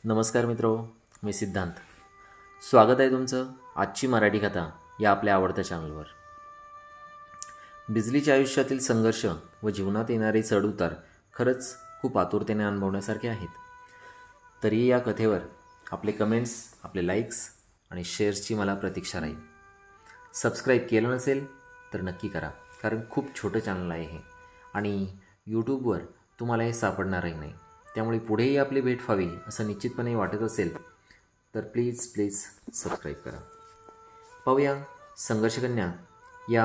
नमस्कार मित्रो, मी सिद्धांत. स्वागत आहे तुमचं आजची मराठी कथा या आपल्या आवडत्या चॅनलवर. बिजलीच्या आयुष्यातील संघर्ष व जीवनात येणारे चढउतार खरंच खूप आतुरतेने अनुभवण्यासारखे आहेत. तरी या कथेवर आपले कमेंट्स, आपले लाईक्स आणि शेअर्सची मला प्रतीक्षा राहील. सबस्क्राईब केलं नसेल तर नक्की करा, कारण खूप छोटं चॅनल आहे हे आणि यूट्यूबवर तुम्हाला हे सापडणारही नाही. त्यामुळे पुढेही आपली भेट व्हावी असं निश्चितपणे वाटत असेल तर प्लीज सबस्क्राईब करा. पाहूया संघर्षकन्या या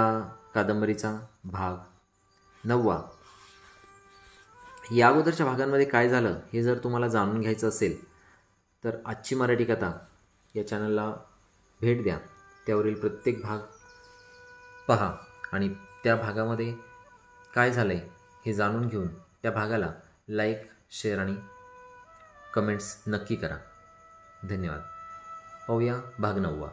कादंबरीचा भाग 9. या अगोदरच्या भागांमध्ये काय झालं हे जर तुम्हाला जाणून घ्यायचं असेल तर आजची मराठी कथा या चॅनलला भेट द्या. त्यावरील प्रत्येक भाग पहा आणि त्या भागामध्ये काय झालं आहे हे जाणून घेऊन त्या भागाला लाईक, शेअर आणि कमेंट्स नक्की करा. धन्यवाद. पाहूया भाग 9.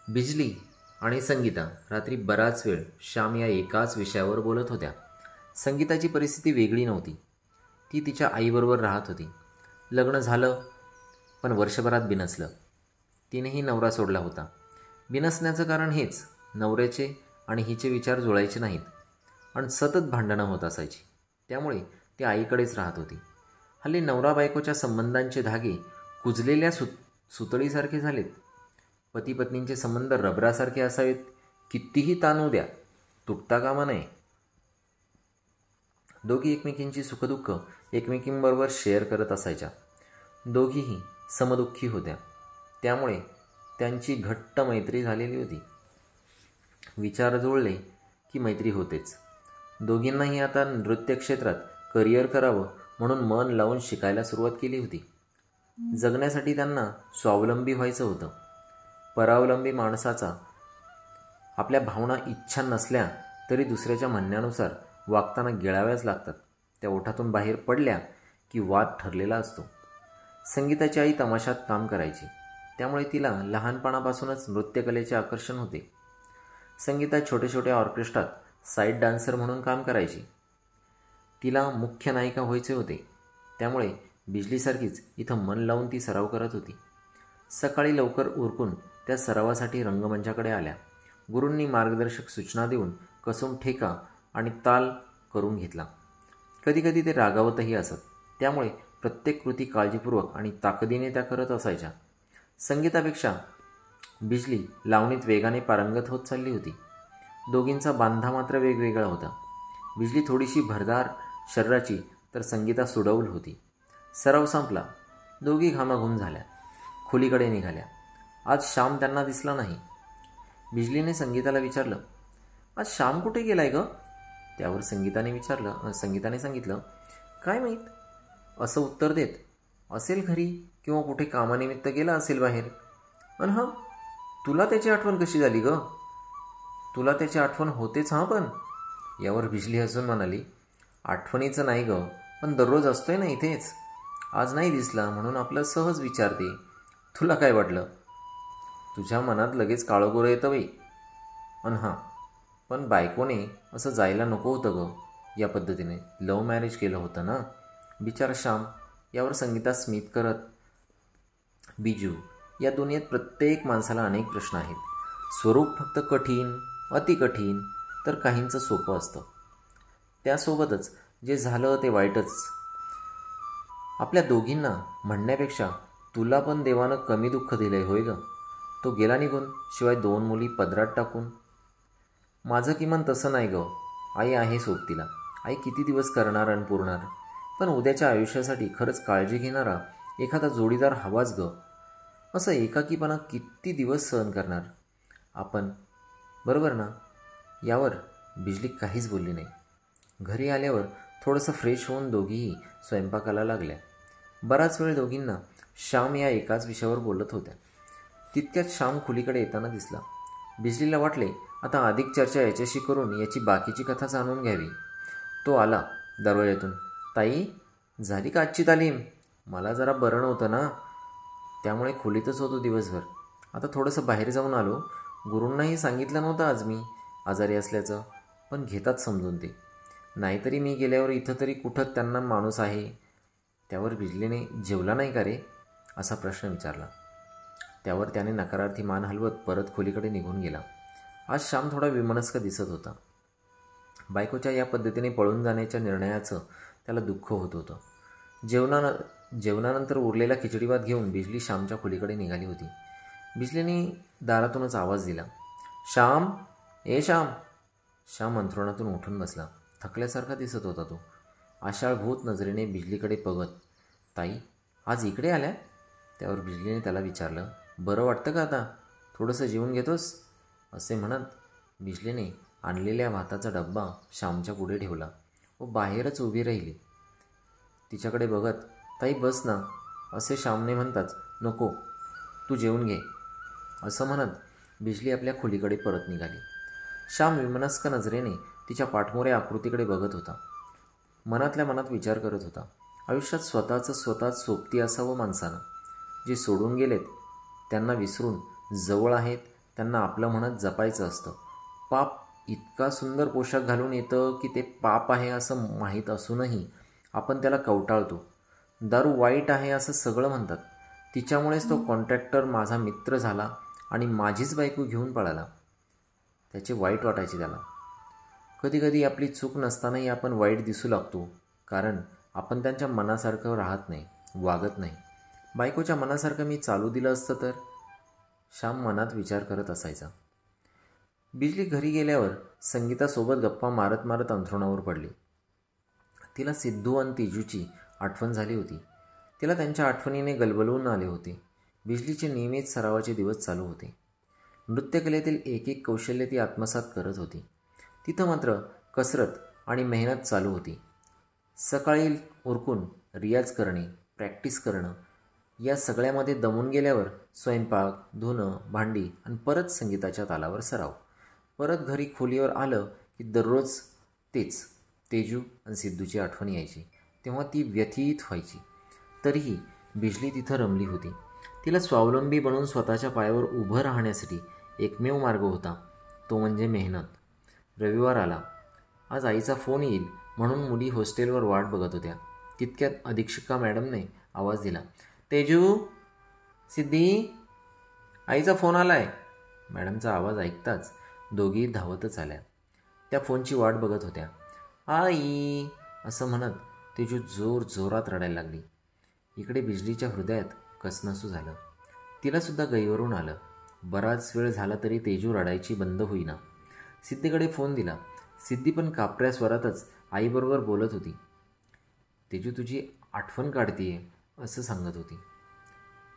बिजली आणि संगीता रात्री बराच वेळ श्याम या एकाच विषयावर बोलत होत्या. संगीताची परिस्थिती वेगळी नव्हती. ती तिच्या आईबरोबर राहत होती. लग्न झालं पण वर्षभरात बिनसलं. तिनेही नवरा सोडला होता. बिनसण्याचं कारण हेच, नवऱ्याचे आणि हिचे विचार जुळायचे नाहीत आणि सतत भांडणं होत असायची. त्यामुळे ती आईकडेच राहत होती. हल्ली नवरा बायकोच्या संबंधांचे धागे कुजलेल्या सुतळीसारखे झालेत. पती पत्नींचे संबंध रबरासारखे असावेत. कितीही ताणू द्या, तुटता कामा नये. दोघी एकमेकींची सुखदुःख एकमेकींबरोबर शेअर करत असायच्या. दोघीही समदुःखी होत्या. त्यामुळे त्यांची घट्ट मैत्री झालेली होती. विचार जुळले की मैत्री होतेच. दोघींनाही आता नृत्य क्षेत्रात करिअर करावं म्हणून मन लावून शिकायला सुरुवात केली होती. जगण्यासाठी त्यांना स्वावलंबी व्हायचं होतं. परावलंबी माणसाचा आपल्या भावना इच्छा नसल्या तरी दुसऱ्याच्या म्हणण्यानुसार वागताना गिळाव्याच लागतात. त्या ओठातून बाहेर पडल्या की वाद ठरलेला असतो. संगीताची आई तमाशात काम करायची, त्यामुळे तिला लहानपणापासूनच नृत्यकलेचे आकर्षण होते. संगीता छोट्या छोट्या ऑर्केस्ट्रात साईड डान्सर म्हणून काम करायची. तिला मुख्य नायिका व्हायचे होते, त्यामुळे बिजलीसारखीच इथं मन लावून ती सराव करत होती. सकाळी लवकर उरकून त्या सरावासाठी रंगमंचाकडे आल्या. गुरूंनी मार्गदर्शक सूचना देऊन कसून ठेका आणि ताल करून घेतला. कधीकधी ते रागावतही असत, त्यामुळे प्रत्येक कृती काळजीपूर्वक आणि ताकदीने त्या करत असायच्या. संगीतापेक्षा बिजली लावणीत वेगाने पारंगत होत चालली होती. दोघींचा बांधा मात्र वेगवेगळा होता. बिजली थोडीशी भरदार शरीराची तर संगीता सुडौल होती. सराव संपला. दोघी घामाघूम झाल्या. खोलीकडे निघाल्या. आज श्याम त्यांना दिसला नाही. बिजलीने संगीताला विचारलं, आज श्याम कुठे गेलाय ग? त्यावर संगीताने सांगितलं, काय माहीत, असं उत्तर देत. असेल घरी किंवा कुठे कामानिमित्त गेला असेल बाहेर. अन हां, तुला त्याची आठवण कशी झाली ग? तुला त्याची आठवण होतेच हां पण. यावर बिजली हसून म्हणाली, आठवणीचं नाही ग, पण दररोज असतोय ना इथेच. आज नाही दिसला म्हणून आपलं सहज विचारते. तुला काय वाटलं? तुझ्या मनात लगेच काळोगोरं येतं बाई. अन हां, पण बायकोने असं जायला नको होतं ग. या पद्धतीने लव्ह मॅरेज केलं होतं ना. बिचारा श्याम. यावर संगीता स्मित करत, बिजू, या दुनियेत प्रत्येक माणसाला अनेक प्रश्न आहेत. स्वरूप फक्त कठीण, अतिकठीण तर काहींचं सोपं असतं. त्यासोबतच जे झालं ते वाईटच. आपल्या दोघींना म्हणण्यापेक्षा तुला पण देवानं कमी दुःख दिलंय होय ग. तो गेला निघून, शिवाय 2 मुली पदरात टाकून. माझं किमान तसं नाही ग. आई आहे सोबतीला. आई किती दिवस करणार आणि पुरणार. पण उद्याच्या आयुष्यासाठी खरंच काळजी घेणारा एखादा जोडीदार हवाच ग. असं एकाकीपणा किती दिवस सहन करणार आपण, बरोबर ना? यावर बिजली काहीच बोलली नाही. घरी आल्यावर थोडंसं फ्रेश होऊन दोघीही स्वयंपाकाला लागल्या. बराच वेळ दोघींना श्याम या एकाच विषयावर बोलत होत्या. तितक्यात श्याम खोलीकडे येताना दिसला. बिजलीला वाटले आता अधिक चर्चा याच्याशी करून याची बाकीची कथा जाणून घ्यावी. तो आला दरवाज्यातून. ताई, झाली का आजची तालीम? मला जरा बरं नव्हतं ना, त्यामुळे खोलीतच होतो दिवसभर. आता थोडंसं बाहेर जाऊन आलो. गुरूंनाही सांगितलं नव्हतं आज मी आजारी असल्याचं, पण घेतात समजून ते. नाहीतरी मी गेल्यावर इथं तरी कुठं त्यांना माणूस आहे. त्यावर बिजलीने, जेवला नाही का रे? असा प्रश्न विचारला. त्यावर त्याने नकारार्थी मान हलवत परत खोलीकडे निघून गेला. आज श्याम थोडा विमनस्क दिसत होता. बायकोच्या या पद्धतीने पळून जाण्याच्या निर्णयाचं त्याला दुःख होत होतं. जेवणानंतर उरलेला खिचडी भात घेऊन बिजली श्यामच्या खोलीकडे निघाली होती. बिजलीने दारातूनच आवाज दिला, श्याम, ए श्याम. श्याम अंथरुणातून उठून बसला. थकल्यासारखा दिसत होता तो. आशाळभूत नजरेने बिजलीकडे बघत, ताई आज इकडे आल्या? त्यावर बिजलीने त्याला विचारलं, बरं वाटतं का आता? थोडंसं जेवून घेतोस? असे म्हणत बिजलीने आणलेल्या भाताचा डब्बा श्यामच्या पुढे ठेवला व बाहेरच उभी राहिली. तिच्याकडे बघत, ताई बस ना, असे श्यामने म्हणताच, नको तू जेवून घे, असं म्हणत बिजली आपल्या खोलीकडे परत निघाली. श्याम विमनस्क नजरेने तिच्या पाठमोऱ्या आकृतीकडे बघत होता. मनातल्या मनात विचार करत होता, आयुष्यात स्वतःच सोबती असावं माणसानं. जे सोडून गेलेत त्यांना विसरून, जवळ आहेत त्यांना आपलं म्हणत जपायचं असतं. पाप इतका सुंदर पोशाख घालून येतं की ते पाप आहे असं माहीत असूनही आपण त्याला कवटाळतो. दारू वाईट आहे असं सगळं म्हणतात. तिच्यामुळेच तो कॉन्ट्रॅक्टर माझा मित्र झाला आणि माझीच बायको घेऊन पळाला. त्याचे वाईट वाटायचे त्याला. कधीकधी आपली चूक नसतानाही आपण वाईट दिसू लागतो, कारण आपण त्यांच्या मनासारखं राहत नाही, वागत नाही. बायकोच्या मनासारखं मी चालू दिलं असतं तर? श्याम मनात विचार करत असायचा. बिजली घरी गेल्यावर संगीतासोबत गप्पा मारत मारत अंथरुणावर पडली. तिला सिद्धू आणि तेजूची आठवण झाली होती. तिला त्यांच्या आठवणीने गलबलून आले होते. बिजलीचे नियमित सरावाचे दिवस चालू होते. नृत्यकलेतील एक एक कौशल्य ती आत्मसात करत होती. तिथं मात्र कसरत आणि मेहनत चालू होती. सकाळी उरकून रियाज करणे, प्रॅक्टिस करणं, या सगळ्यामध्ये दमून गेल्यावर स्वयंपाक, धुणं, भांडी आणि परत संगीताच्या तालावर सराव. परत घरी खोलीवर आलं की दररोज तेच तेजू आणि सिद्धूची आठवण यायची. तेव्हा ती व्यथित व्हायची. तरीही बिजली तिथं रमली होती. तिला स्वावलंबी बनून स्वतःच्या पायावर उभं राहण्यासाठी एकमेव मार्ग होता, तो म्हणजे मेहनत. रविवार आला. आज आईचा फोन येईल म्हणून मुली हॉस्टेलवर वाट बघत होत्या. तितक्यात अधीक्षिका मॅडमने आवाज दिला, तेजू, सिद्धी, आईचा फोन आलाय. मॅडमचा आवाज ऐकताच दोघी धावतच आल्या. त्या फोनची वाट बघत होत्या. आई असं म्हणत तेजू जोरात रडायला लागली. इकडे बिजलीच्या हृदयात कसनसू झालं. तिलासुद्धा गैवरून आलं. बराच वेळ झाला तरी तेजू रडायची बंद होईना. सिद्धीकडे फोन दिला. सिद्धी पण कापऱ्या स्वरातच आईबरोबर बोलत होती. तेजू तुझी आठवण काढतीये असं सांगत होती.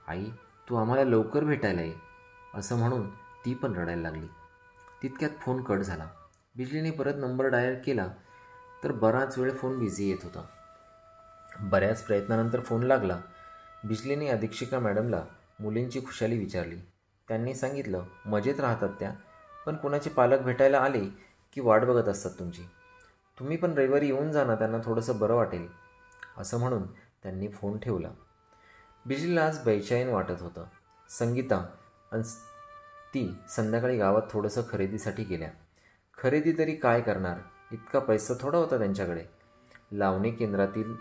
आई तू आम्हाला लवकर भेटायला ये असं म्हणून ती पण रडायला लागली. तितक्यात फोन कट झाला. बिजलीने परत नंबर डायल केला तर बराच वेळ फोन बिझी येत होता. बऱ्याच प्रयत्नानंतर फोन लागला. बिजलीने अधीक्षिका मॅडमला मुलींची खुशाली विचारली. त्यांनी सांगितलं, मजेत राहतात त्या, पण कुणाचे पालक भेटायला आले की वाट बघत असतात तुमची. तुम्ही पण रविवारी येऊन जा ना, त्यांना थोडंसं बरं वाटेल, असं म्हणून त्यांनी फोन ठेवला. बिजलीला आज बेचैन वाटत होतं. संगीता आणि ती संध्याकाळी गावात थोडंसं खरेदीसाठी गेल्या. खरेदी तरी काय करणार, इतका पैसा थोडा होता त्यांच्याकडे. लावणी केंद्रातील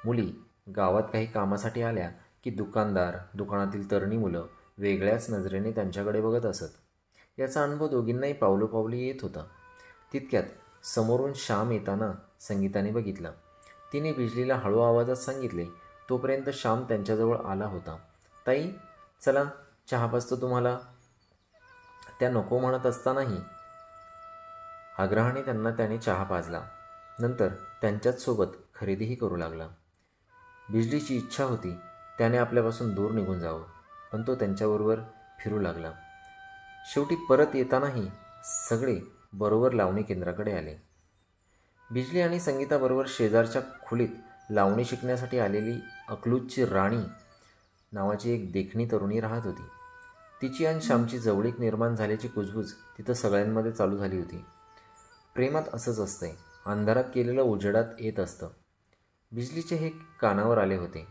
मुली गावात काही कामासाठी आल्या की दुकानातील तरुणी मुलं वेगळ्याच नजरेने त्यांच्याकडे बघत असत. याचा अनुभव दोघींनाही पावलोपावली येत होता. तितक्यात समोरून श्याम येताना संगीताने बघितलं. तिने बिजलीला हळू आवाजात सांगितले. तोपर्यंत श्याम त्यांच्याजवळ आला होता. ताई चला चहा पाजतो तुम्हाला. त्या नको म्हणत असतानाही आग्रहाने त्यांना त्याने चहा पाजला. नंतर त्यांच्याच सोबत खरेदीही करू लागला. बिजलीची इच्छा होती त्याने आपल्यापासून दूर निघून जावं, पण तो त्यांच्याबरोबर फिरू लागला. शेवटी परत येतानाही सगळे बरोबर लावणी केंद्राकडे आले. बिजली आणि संगीताबरोबर शेजारच्या खोलीत लावणी शिकण्यासाठी आलेली अकलूजची राणी नावाची एक देखणी तरुणी राहत होती. तिची आणि श्यामची जवळीक निर्माण झाल्याची कुजबूज तिथं सगळ्यांमध्ये चालू झाली होती. प्रेमात असंच असतंय, अंधारात केलेलं उजेडात येत असतं. बिजलीचे हे कानावर आले होते.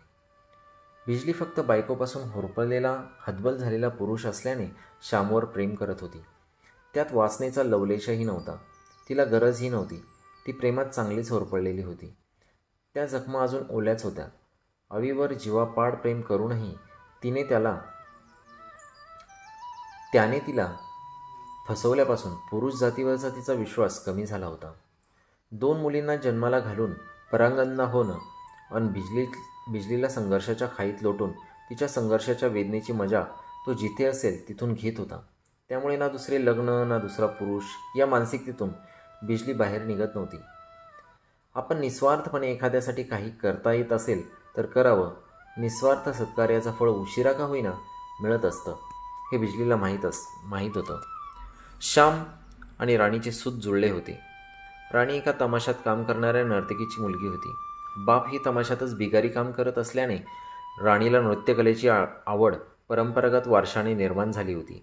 बिजली फक्त बायकोपासून होरपळलेला हतबल झालेला पुरुष असल्याने श्यामवर प्रेम करत होती. त्यात वासनेचा लवलेशही नव्हता. तिला गरजही नव्हती. ती प्रेमात चांगलीच होरपळलेली होती. त्या जखमा अजून ओल्याच होत्या. अवीवर जीवापाड प्रेम करूनही त्याने तिला फसवल्यापासून पुरुष जातीवरचा तिचा विश्वास कमी झाला होता. 2 मुलींना जन्माला घालून परांगंदा होणं आणि बिजलीला संघर्षाच्या खाईत लोटून तिच्या संघर्षाच्या वेदनेची मजा तो जिथे असेल तिथून घेत होता. त्यामुळे ना दुसरे लग्न ना दुसरा पुरुष या मानसिकतेतून बिजली बाहेर निघत नव्हती. आपण निस्वार्थपणे एखाद्यासाठी काही करता येत असेल तर करावं. निस्वार्थ सत्कार्याचं फळ उशिरा का होईना मिळत असतं हे बिजलीला माहीत होतं. श्याम आणि राणीचे सूत जुळले होते. राणी एका तमाशात काम करणाऱ्या नर्तकीची मुलगी होती. बाप ही तमाशातच बिगारी काम करत असल्याने राणीला नृत्यकलेची आवड परंपरागत वारशाने निर्माण झाली होती.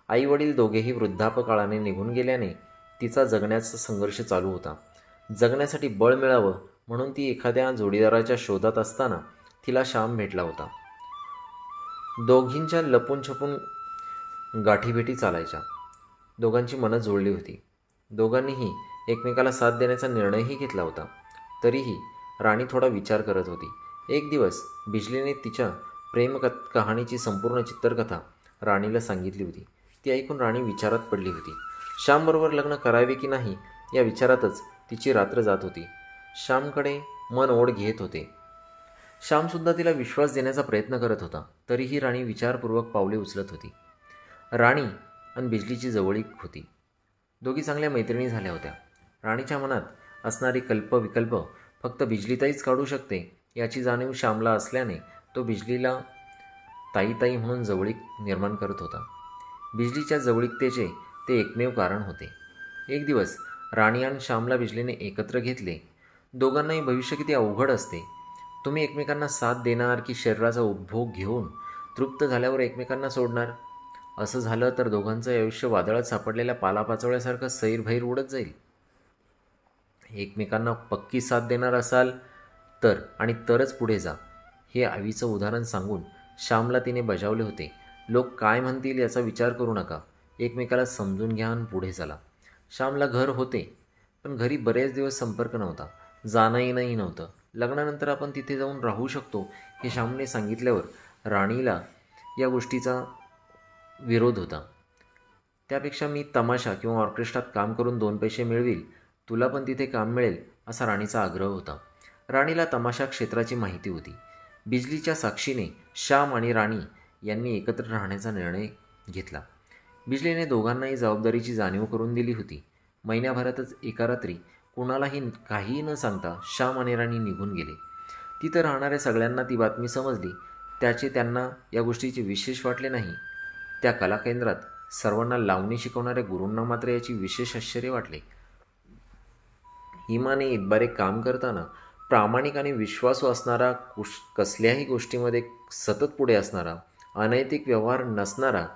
आई वडील दोघेही वृद्धापकाळाने निघून गेल्याने तिचा जगण्याचा संघर्ष चालू होता. जगण्यासाठी बळ मिळावं म्हणून ती एखाद्या जोडीदाराच्या शोधात असताना तिला श्याम भेटला होता. दोघींच्या लपून छपून गाठीभेटी चालायच्या. दोघांची मनं जुळली होती. दोघांनीही एकमेकाला साथ देण्याचा निर्णयही घेतला होता. तरीही राणी थोडा विचार करत होती. एक दिवस बिजलीने तिच्या कहाणीची संपूर्ण चित्रकथा राणीला सांगितली होती. ती ऐकून राणी विचारात पडली होती. श्यामबरोबर लग्न करावे की नाही या विचारातच तिची रात्र जात होती. श्यामकडे मन ओढ घेत होते. श्यामसुद्धा तिला विश्वास देण्याचा प्रयत्न करत होता. तरीही राणी विचारपूर्वक पावले उचलत होती. राणी आणि बिजलीची जवळीक होती. दोघी चांगल्या मैत्रिणी झाल्या होत्या. राणीच्या मनात असणारी कल्पविकल्प फक्त बिजलीताईच काढू शकते याची जाणीव श्यामला असल्याने तो बिजलीला ताई म्हणून जवळीक निर्माण करत होता. बिजलीच्या जवळीकतेचे ते एकमेव कारण होते. एक दिवस राणी आणि श्यामला बिजलीने एकत्र घेतले. दोघांनाही भविष्य किती अवघड असते. तुम्ही एकमेकांना साथ देणार की शरीराचा उपभोग घेऊन तृप्त झाल्यावर एकमेकांना सोडणार? असं झालं तर दोघांचं आयुष्य वादळात सापडलेल्या पालापाचोळ्यासारखं सैरभैर उडत जाईल. एकमेकांना पक्की साथ देणार असाल तर आणि तरच पुढे जा हे आईचं उदाहरण सांगून श्यामला तिने बजावले होते. लोक काय म्हणतील याचा विचार करू नका. एकमेकाला समजून घ्या आणि पुढे चला. श्यामला घर होते पण घरी बरेच दिवस संपर्क नव्हता. जाणं येणंही नव्हतं. लग्नानंतर आपण तिथे जाऊन राहू शकतो हे श्यामने सांगितल्यावर राणीला या गोष्टीचा विरोध होता. त्यापेक्षा मी तमाशा किंवा ऑर्केस्ट्रात काम करून 2 पैसे मिळवील, तुला पण तिथे काम मिळेल असा राणीचा आग्रह होता. राणीला तमाशा क्षेत्राची माहिती होती. बिजलीच्या साक्षीने श्याम आणि राणी यांनी एकत्र राहण्याचा निर्णय घेतला. बिजलीने दोघांनाही जबाबदारीची जाणीव करून दिली होती. महिन्याभरातच एका रात्री कुणालाही काहीही न सांगता श्याम आणि राणी निघून गेले. तिथं राहणाऱ्या सगळ्यांना ती बातमी समजली. त्यांना या गोष्टीचे विशेष वाटले नाही. त्या कलाकेंद्रात सर्वांना लावणी शिकवणाऱ्या गुरूंना मात्र याची विशेष आश्चर्य वाटले. हिमाने इतबारे काम करताना प्रामाणिक आणि विश्वासू असणारा, कसल्याही गोष्टीमध्ये सतत पुढे असणारा, अनैतिक व्यवहार नसणारा,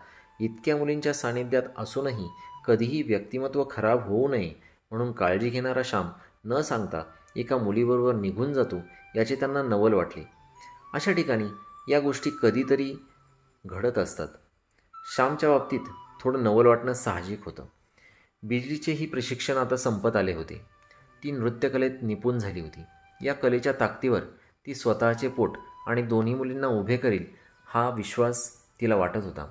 इतक्या मुलींच्या सानिध्यात असूनही कधीही व्यक्तिमत्व खराब होऊ नये म्हणून काळजी घेणारा श्याम न सांगता एका मुलीबरोबर निघून जातो याचे त्यांना नवल वाटले. अशा ठिकाणी या गोष्टी कधीतरी घडत असतात. श्यामच्या बाबतीत थोडं नवल वाटणं साहजिक होतं. बिजलीचेही प्रशिक्षण आता संपत आले होते. ती नृत्यकलेत निपुण झाली होती. या कलेच्या ताकदीवर ती स्वतःचे पोट आणि दोन्ही मुलींना उभे करील हा विश्वास तिला वाटत होता.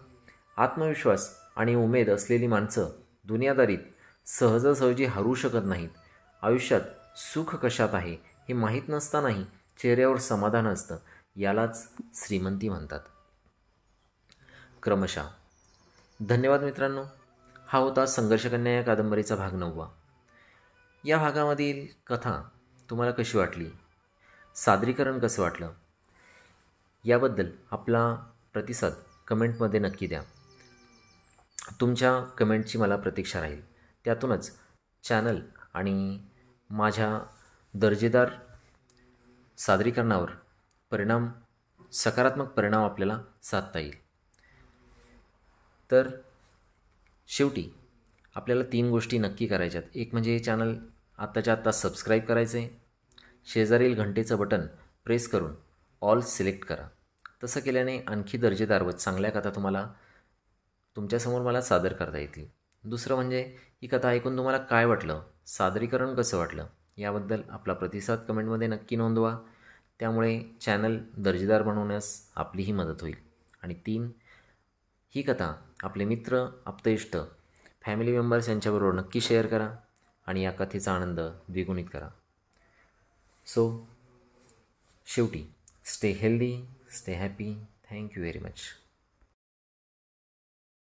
आत्मविश्वास आणि उमेद असलेली माणसं दुनियादारीत सहजासहजी हरू शकत नाहीत. आयुष्यात सुख कशात आहे हे माहीत नसतानाही चेहऱ्यावर समाधान असतं. यालाच श्रीमंती म्हणतात. क्रमशः. धन्यवाद मित्रांनो. हा होता संघर्षकन्या या कादंबरीचा भाग 9. या भागामधील कथा तुम्हाला कशी वाटली, सादरीकरण कसं वाटलं याबद्दल आपला प्रतिसाद कमेंटमध्ये नक्की द्या. तुमच्या कमेंटची मला प्रतीक्षा राहील. त्यातूनच चॅनल आणि माझ्या दर्जेदार सादरीकरणावर सकारात्मक परिणाम आपल्याला साधता येईल. तर शेवटी आपल्याला 3 गोष्टी नक्की करायच्यात. एक म्हणजे हे चॅनल आत्ताच्या आत्ता सबस्क्राईब करायचं आहे. शेजारील घंटेचं बटन प्रेस करून ऑल सिलेक्ट करा. तसं केल्याने आणखी दर्जेदार व चांगल्या कथा तुमच्यासमोर मला सादर करता येतील. दुसरं म्हणजे ही कथा ऐकून तुम्हाला काय वाटलं, सादरीकरण कसं वाटलं याबद्दल आपला प्रतिसाद कमेंटमध्ये नक्की नोंदवा. त्यामुळे चॅनल दर्जेदार बनवण्यास आपलीही मदत होईल. आणि 3, ही कथा आपले मित्र, आप्तइष्ट, फॅमिली मेंबर्स यांच्याबरोबर नक्की शेअर करा आणि या कथेचा आनंद द्विगुणित करा. सो शेवटी stay healthy, stay happy. Thank you very much.